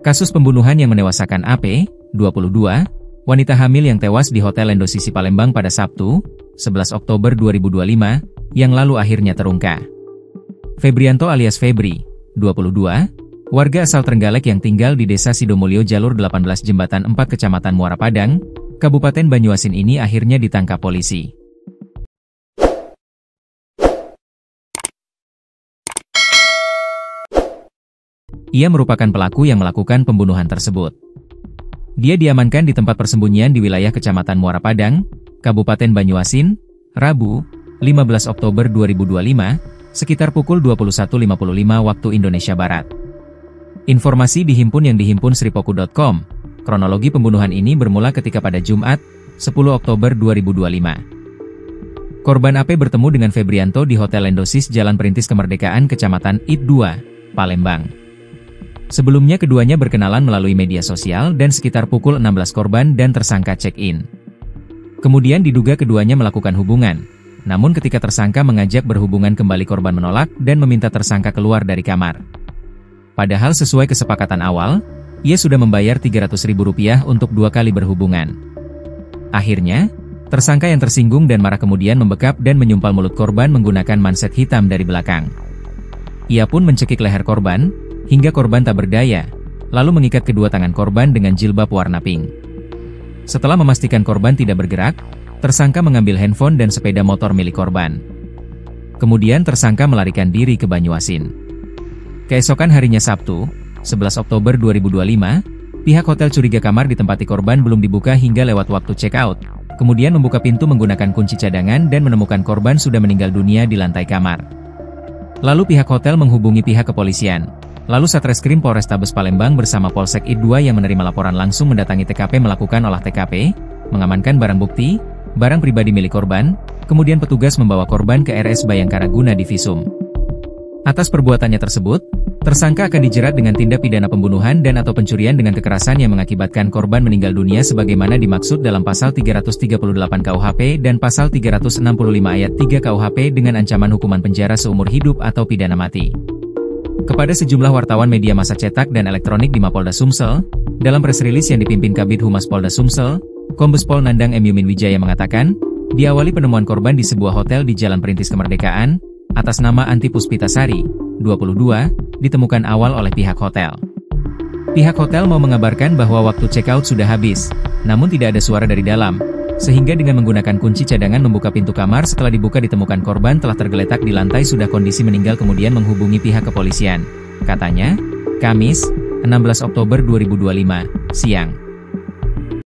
Kasus pembunuhan yang menewasakan AP, 22, wanita hamil yang tewas di Hotel Endosisi Palembang pada Sabtu, 11 Oktober 2025, yang lalu akhirnya terungkap. Febrianto alias Febri, 22, warga asal Trenggalek yang tinggal di Desa Sidomulyo Jalur 18 Jembatan 4 Kecamatan Muara Padang, Kabupaten Banyuasin ini akhirnya ditangkap polisi. Ia merupakan pelaku yang melakukan pembunuhan tersebut. Dia diamankan di tempat persembunyian di wilayah Kecamatan Muara Padang, Kabupaten Banyuasin, Rabu, 15 Oktober 2025, sekitar pukul 21.55 waktu Indonesia Barat. Informasi dihimpun yang dihimpun sripoku.com. Kronologi pembunuhan ini bermula ketika pada Jumat, 10 Oktober 2025. Korban AP bertemu dengan Febrianto di Hotel Endosis Jalan Perintis Kemerdekaan Kecamatan IT 2, Palembang. Sebelumnya keduanya berkenalan melalui media sosial dan sekitar pukul 16 korban dan tersangka check-in. Kemudian diduga keduanya melakukan hubungan. Namun ketika tersangka mengajak berhubungan kembali korban menolak dan meminta tersangka keluar dari kamar. Padahal sesuai kesepakatan awal, ia sudah membayar Rp300.000 untuk 2 kali berhubungan. Akhirnya, tersangka yang tersinggung dan marah kemudian membekap dan menyumpal mulut korban menggunakan manset hitam dari belakang. Ia pun mencekik leher korban, hingga korban tak berdaya, lalu mengikat kedua tangan korban dengan jilbab warna pink. Setelah memastikan korban tidak bergerak, tersangka mengambil handphone dan sepeda motor milik korban. Kemudian tersangka melarikan diri ke Banyuasin. Keesokan harinya Sabtu, 11 Oktober 2025, pihak hotel curiga kamar ditempati korban belum dibuka hingga lewat waktu check-out, kemudian membuka pintu menggunakan kunci cadangan dan menemukan korban sudah meninggal dunia di lantai kamar. Lalu pihak hotel menghubungi pihak kepolisian. Lalu Satreskrim Polrestabes Palembang bersama Polsek IT 2 yang menerima laporan langsung mendatangi TKP melakukan olah TKP, mengamankan barang bukti, barang pribadi milik korban, kemudian petugas membawa korban ke RS Bayangkara guna divisum. Atas perbuatannya tersebut, tersangka akan dijerat dengan tindak pidana pembunuhan dan atau pencurian dengan kekerasan yang mengakibatkan korban meninggal dunia sebagaimana dimaksud dalam pasal 338 KUHP dan pasal 365 ayat 3 KUHP dengan ancaman hukuman penjara seumur hidup atau pidana mati. Kepada sejumlah wartawan media massa cetak dan elektronik di Mapolda Sumsel, dalam press release yang dipimpin Kabid Humas Polda Sumsel, Kombes Pol Nandang M. Yumin Wijaya mengatakan, diawali penemuan korban di sebuah hotel di Jalan Perintis Kemerdekaan, atas nama Anti Puspitasari, 22, ditemukan awal oleh pihak hotel. Pihak hotel mau mengabarkan bahwa waktu check-out sudah habis, namun tidak ada suara dari dalam, sehingga dengan menggunakan kunci cadangan membuka pintu kamar setelah dibuka ditemukan korban telah tergeletak di lantai sudah kondisi meninggal kemudian menghubungi pihak kepolisian. Katanya, Kamis, 16 Oktober 2025, siang.